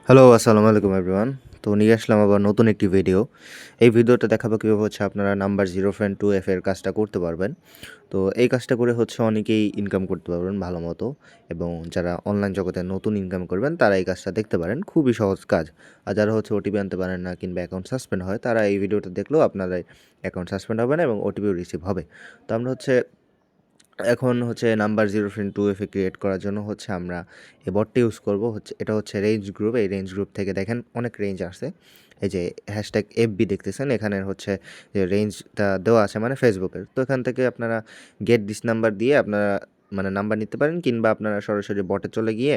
Hello, আসসালামু আলাইকুম everyone. তো নিয়ে আসলাম আবার নতুন একটি ভিডিও। এই ভিডিওতে দেখাবো কীভাবে হচ্ছে আপনারা নাম্বার 0.2f এর কাজটা করতে পারবেন। তো এই কাজটা করে হচ্ছে অনেকেই ইনকাম করতে পারবেন ভালো মতো, এবং যারা অনলাইন জগতে নতুন ইনকাম করবেন তারা এই কাজটা দেখতে পারেন। খুবই সহজ কাজ। আর যারা হচ্ছে ওটিপি আনতে পারেন না কিংবা অ্যাকাউন্ট সাসপেন্ড হয়, তারা এই ভিডিওটা দেখলেও আপনার অ্যাকাউন্ট সাসপেন্ড হবে না এবং ওটিপিও রিসিভ হবে। তো আমরা এখন হচ্ছে নাম্বার 0.2f এ ক্রিয়েট করার জন্য হচ্ছে আমরা এই বটটি ইউজ করব। এটা হচ্ছে রেঞ্জ গ্রুপ। এই রেঞ্জ গ্রুপ থেকে দেখেন অনেক রেঞ্জ আসছে। এই যে হ্যাশট্যাগ এফবি দেখতেছেন, এখানে হচ্ছে যে রেঞ্জটা দেওয়া আছে মানে ফেসবুকের। তো এখান থেকে আপনারা গেট দিস নাম্বার দিয়ে আপনারা মানে নাম্বার নিতে পারেন, কিংবা আপনারা সরাসরি বটে চলে গিয়ে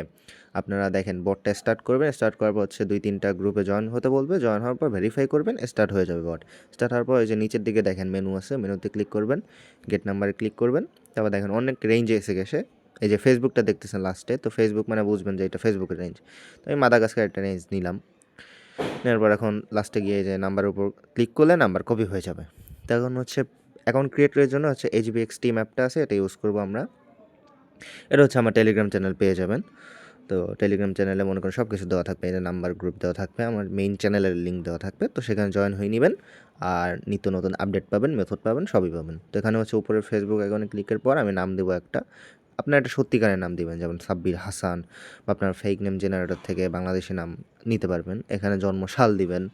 আপনারা দেখেন বটটা স্টার্ট করবেন। স্টার্ট করার পর হচ্ছে 2-3টা গ্রুপে জয়েন হতে বলবে। জয়েন হওয়ার পর ভেরিফাই করবেন, স্টার্ট হয়ে যাবে বট। স্টার্ট হওয়ার পর এই যে নিচের দিকে দেখেন মেনু আছে, মেনুতে ক্লিক করবেন, গেট নাম্বারে ক্লিক করবেন। তারপর দেখেন অনেক রেঞ্জে এসে গেছে। এই যে ফেসবুকটা দেখতেছেন লাস্টে, তো ফেসবুক মানে বুঝবেন যে এটা ফেসবুকের রেঞ্জ। তো আমি মাদাগাস্কার একটা রেঞ্জ নিলাম। নেওয়ার পর এখন লাস্টে গিয়ে যে নাম্বারের উপর ক্লিক করলে নাম্বার কপি হয়ে যাবে। তো এখন হচ্ছে অ্যাকাউন্ট ক্রিয়েটরের জন্য হচ্ছে HBXT ম্যাপটা আছে, এটা ইউজ করবো আমরা। এটা হচ্ছে আমার টেলিগ্রাম চ্যানেল পেয়ে যাবেন। তো টেলিগ্রাম চ্যানেলে মনে করেন সব কিছু দেওয়া থাকবে, এই যে নাম্বার গ্রুপ দেওয়া থাকবে, আমার মেইন চ্যানেলের লিঙ্ক দেওয়া থাকবে। তো সেখানে জয়েন হয়ে নেবেন, আর নিত্য নতুন আপডেট পাবেন, মেথড পাবেন, সবই পাবেন। তো এখানে হচ্ছে উপরে ফেসবুক অ্যাকাউন্টে ক্লিকের পর আমি নাম দেবো একটা। আপনার একটা সত্যিকারের নাম দিবেন, যেমন সাব্বির হাসান, বা আপনার ফেক নেম জেনারেটর থেকে বাংলাদেশি নাম নিতে পারবেন। এখানে জন্মসাল দিবেন,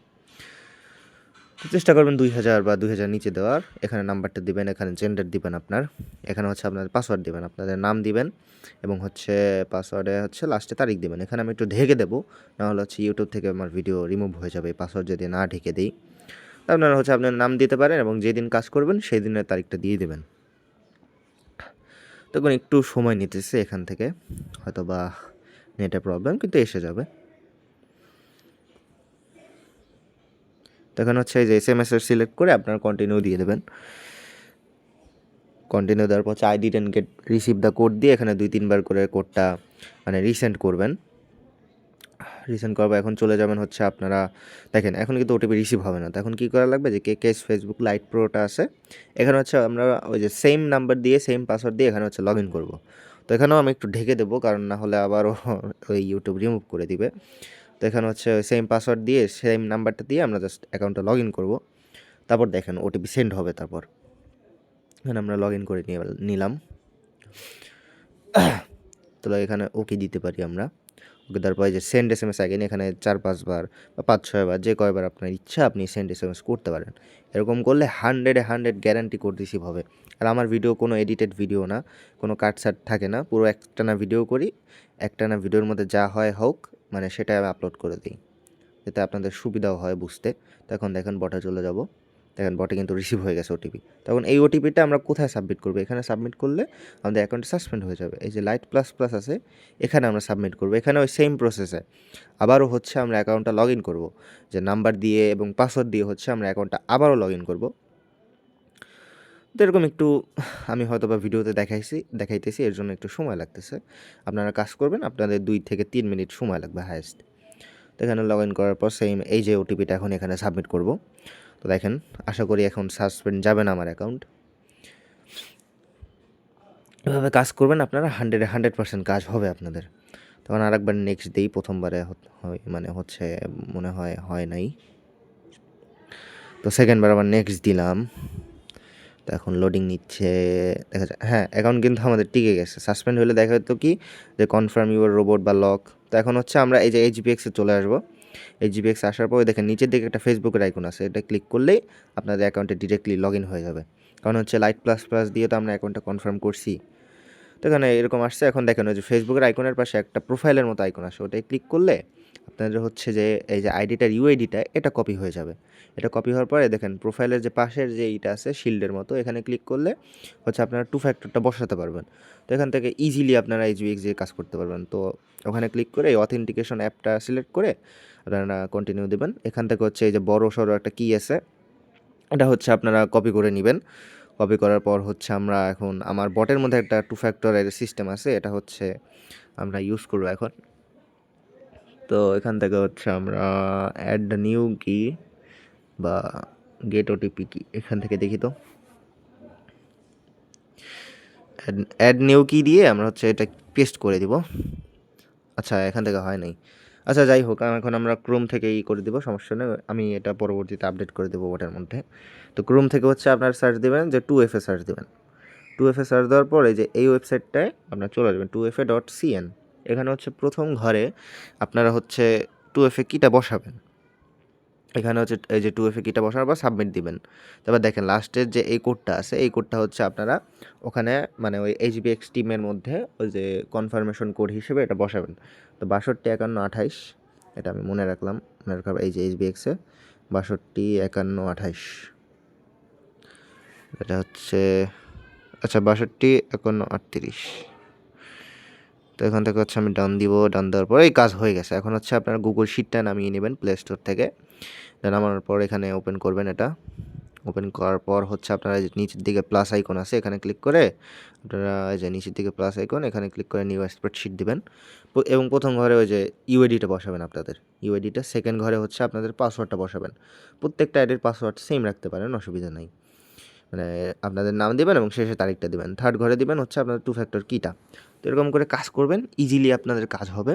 তো চেষ্টা করবেন 2000 বা 2000 নিচে দেওয়ার। এখানে নাম্বারটা দিবেন, এখানে জেন্ডার দিবেন আপনার, এখানে হচ্ছে আপনাদের পাসওয়ার্ড দিবেন, আপনাদের নাম দিবেন, এবং হচ্ছে পাসওয়ার্ডে হচ্ছে লাস্টে তারিখ দিবেন। এখানে আমি একটু ঢেকে দেবো, নাহলে হচ্ছে ইউটিউব থেকে আমার ভিডিও রিমুভ হয়ে যাবে এই পাসওয়ার্ড যদি না ঢেকে দিই। আপনারা হচ্ছে আপনার নাম দিতে পারেন এবং যেদিন কাজ করবেন সেই দিনের তারিখটা দিয়ে দেবেন। তখন একটু সময় নিতেছে এখান থেকে, হয়তো বা নেটের প্রবলেম, কিন্তু এসে যাবে। তখন হচ্ছে এই যে SMS সিলেক্ট করে আপনার কন্টিনিউ দিয়ে দেবেন। কন্টিনিউ দেওয়ার পর I didn't gate receive the code দিয়ে এখানে 2-3 বার করে কোডটা মানে রিসেন্ড করবেন। রিসেন্ড করবো। এখন চলে যাবেন হচ্ছে আপনারা দেখেন এখন কিন্তু ওটিপি রিসিভ হবে না। তো এখন কী করা লাগবে, যে কেস ফেসবুক লাইট প্রোটা আছে, এখানে হচ্ছে আমরা ওই যে সেম নাম্বার দিয়ে সেম পাসওয়ার্ড দিয়ে এখানে হচ্ছে লগ ইন করবো। তো এখানেও আমি একটু ঢেকে দেবো, কারণ না হলে আবারও ওই ইউটিউব রিমুভ করে দিবে। তো এখানে হচ্ছে সেম পাসওয়ার্ড দিয়ে সেম নাম্বারটা দিয়ে আমরা জাস্ট অ্যাকাউন্টটা লগ ইন করবো। তারপর দেখেন ওটিপি সেন্ড হবে। তারপর এখানে আমরা লগ ইন করে নিলাম। তো এখানে ওকে দিতে পারি আমরা। ওকে দেওয়ার পরে যে সেন্ড SMS আগেন, এখানে 4-5 বার বা 5-6 বার যে কয়বার আপনার ইচ্ছা আপনি সেন্ড SMS করতে পারেন। এরকম করলে 100 গ্যারান্টি কোড রিসিভ হবে। আর আমার ভিডিও কোনো এডিটেড ভিডিও না, কোনো কাটসাট থাকে না, পুরো একটানা ভিডিও করি। একটানা ভিডিওর মধ্যে যা হয় হোক, মানে সেটা আমি আপলোড করে দিই, যাতে আপনাদের সুবিধাও হয় বুঝতে। তো এখন দেখেন বটে চলে যাব। দেখেন বটে কিন্তু রিসিভ হয়ে গেছে ওটিপি। তখন এই ওটিপিটা আমরা কোথায় সাবমিট করবো, এখানে সাবমিট করলে আমাদের অ্যাকাউন্টে সাসপেন্ড হয়ে যাবে। এই যে লাইট প্লাস প্লাস আছে, এখানে আমরা সাবমিট করবো। এখানে ওই সেম প্রসেসে আবারও হচ্ছে আমরা অ্যাকাউন্টটা লগ ইন করবো, যে নাম্বার দিয়ে এবং পাসওয়ার্ড দিয়ে হচ্ছে আমরা অ্যাকাউন্টটা আবারও লগ ইন করবো। তো এরকম একটু আমি হয়তো বা ভিডিওতে দেখাইতেছি, এর জন্য একটু সময় লাগতেছে। আপনারা কাজ করবেন, আপনাদের 2 থেকে 3 মিনিট সময় লাগবে হায়েস্ট। তো এখানে লগ ইন করার পর সেম এই যে ওটিপিটা এখন এখানে সাবমিট করব। তো দেখেন আশা করি এখন সাসপেন্ড যাবে না আমার অ্যাকাউন্ট। এভাবে কাজ করবেন আপনারা, 100% কাজ হবে আপনাদের। তখন আরেকবার নেক্সট দিই, প্রথমবারে মানে হচ্ছে মনে হয় নাই। তো সেকেন্ডবার আবার নেক্সট দিলাম। তো এখন লোডিং নিচ্ছে, দেখা যায় হ্যাঁ অ্যাকাউন্ট কিন্তু আমাদের টিকে গেছে। সাসপেন্ড হলে দেখা যেত কি যে কনফার্ম ইউর রোবট বা লক। তো এখন হচ্ছে আমরা এই যে HBX চলে আসবো। HBX আসার পরে দেখেন নিচের দিকে একটা ফেসবুকের আইকন আছে, এটা ক্লিক করলেই আপনাদের অ্যাকাউন্টে ডিরেক্টলি লগ ইন হয়ে যাবে। কারণ হচ্ছে লাইট প্লাস প্লাস দিয়ে তো আমরা অ্যাকাউন্টটা কনফার্ম করছি। তো এখানে এরকম আসছে। এখন দেখেন ওই যে ফেসবুকের আইকনের পাশে একটা প্রোফাইলের মতো আইকন আসে, ওটাই ক্লিক করলে আপনাদের হচ্ছে যে এই যে আইডিটার ইউআইডিটা এটা কপি হয়ে যাবে। এটা কপি হওয়ার পরে দেখেন প্রোফাইলের যে পাশের যে এইটা আছে শিল্ডের মতো, এখানে ক্লিক করলে হচ্ছে আপনারা 2 ফ্যাক্টরটা বসাতে পারবেন। তো এখান থেকে ইজিলি আপনারা HBX দিয়ে কাজ করতে পারবেন। তো ওখানে ক্লিক করে এই অথেন্টিকেশন অ্যাপটা সিলেক্ট করে আপনারা কন্টিনিউ দেবেন। এখান থেকে হচ্ছে এই যে বড় সড়ো একটা কি আছে, এটা হচ্ছে আপনারা কপি করে নেবেন। কপি করার পর হচ্ছে আমরা এখন আমার বটের মধ্যে একটা 2 ফ্যাক্টরের সিস্টেম আছে, এটা হচ্ছে আমরা ইউজ করবো এখন। তো এখান থেকে হচ্ছে আমরা অ্যাড দ্য নিউ কি বা গেট ওটিপি কি, এখান থেকে দেখি তো অ্যাড নিউ কি দিয়ে আমরা হচ্ছে এটা পেস্ট করে দিব। আচ্ছা এখান থেকে হয় নাই, আচ্ছা যাই হোক, এখন আমরা ক্রোম থেকে করে দেবো, সমস্যা নেই, আমি এটা পরবর্তীতে আপডেট করে দেবো ওটার মধ্যে। তো ক্রোম থেকে হচ্ছে আপনার সার্চ দেবেন যে 2FA সার্চ দেবেন। 2FA সার্চ দেওয়ার পরে যে এই ওয়েবসাইটটায় আপনার চলে যাবেন 2FA.cn। এখানে হচ্ছে প্রথম ঘরে আপনারা হচ্ছে 2FA কিটা বসাবেন। এখানে হচ্ছে এই যে 2FA কিটা বসানোর পর সাবমিট দিবেন। তারপর দেখেন লাস্টের যে এই কোডটা আছে, এই কোডটা হচ্ছে আপনারা ওখানে মানে ওই HBX টিমের মধ্যে ওই যে কনফার্মেশন কোড হিসেবে এটা বসাবেন। তো 625128 এটা আমি মনে রাখলাম, মনে রাখলাম এই যে HBX-এ 625128 এটা হচ্ছে আচ্ছা 625138। তো এখান থেকে হচ্ছে আমি ডান দিব, ডান দেওয়ার পরে এই কাজ হয়ে গেছে। এখন হচ্ছে আপনারা গুগল শিটটা নামিয়ে নেবেন প্লে স্টোর থেকে। নামানোর পর এখানে ওপেন করবেন এটা। ওপেন করার পর হচ্ছে আপনারা যে নিচের দিকে প্লাস আইকন আছে এখানে ক্লিক করে আপনারা এই যে নিচের দিকে প্লাস আইকন এখানে ক্লিক করে নিউ স্প্রেডশিট দিবেন এবং প্রথম ঘরে ওই যে ইউআইডিটা বসাবেন আপনাদের ইউআইডিটা। সেকেন্ড ঘরে হচ্ছে আপনাদের পাসওয়ার্ডটা বসাবেন। প্রত্যেকটা আইডির পাসওয়ার্ড সেম রাখতে পারেন, অসুবিধা নাই। মানে আপনাদের নাম দেবেন এবং শেষে তারিখটা দেবেন। থার্ড ঘরে দিবেন হচ্ছে আপনাদের 2 ফ্যাক্টর কিটা। তো এরকম করে কাজ করবেন, ইজিলি আপনাদের কাজ হবে।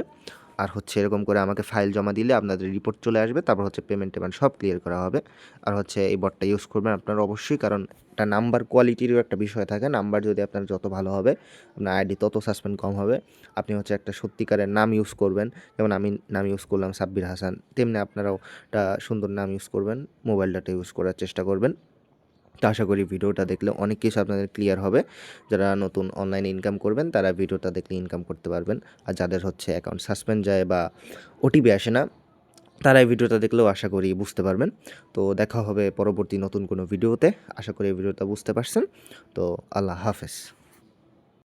আর হচ্ছে এরকম করে আমাকে ফাইল জমা দিলে আপনাদের রিপোর্ট চলে আসবে, তারপর হচ্ছে পেমেন্ট সব ক্লিয়ার করা হবে। আর হচ্ছে এই বটটা ইউজ করবেন আপনারা অবশ্যই, কারণ একটা নাম্বার কোয়ালিটিরও একটা বিষয় থাকে। নাম্বার যদি আপনার যত ভালো হবে আপনার আইডি তত সাসপেন্ড কম হবে। আপনি হচ্ছে একটা সত্যিকারের নাম ইউজ করবেন, যেমন আমি নাম ইউজ করলাম সাব্বির হাসান, তেমনি আপনারাও একটা সুন্দর নাম ইউজ করবেন, মোবাইল ডাটা ইউজ করার চেষ্টা করবেন। তো আশা করি ভিডিওটা দেখলে অনেক কিছু আপনাদের ক্লিয়ার হবে। যারা নতুন অনলাইনে ইনকাম করবেন তারা ভিডিওটা দেখলে ইনকাম করতে পারবেন। আর যাদের হচ্ছে অ্যাকাউন্ট সাসপেন্ড যায় বা ওটিপি আসে না, তারা এই ভিডিওটা দেখলেও আশা করি বুঝতে পারবেন। তো দেখা হবে পরবর্তী নতুন কোনো ভিডিওতে। আশা করি এই ভিডিওটা বুঝতে পারছেন। তো আল্লাহ হাফেজ।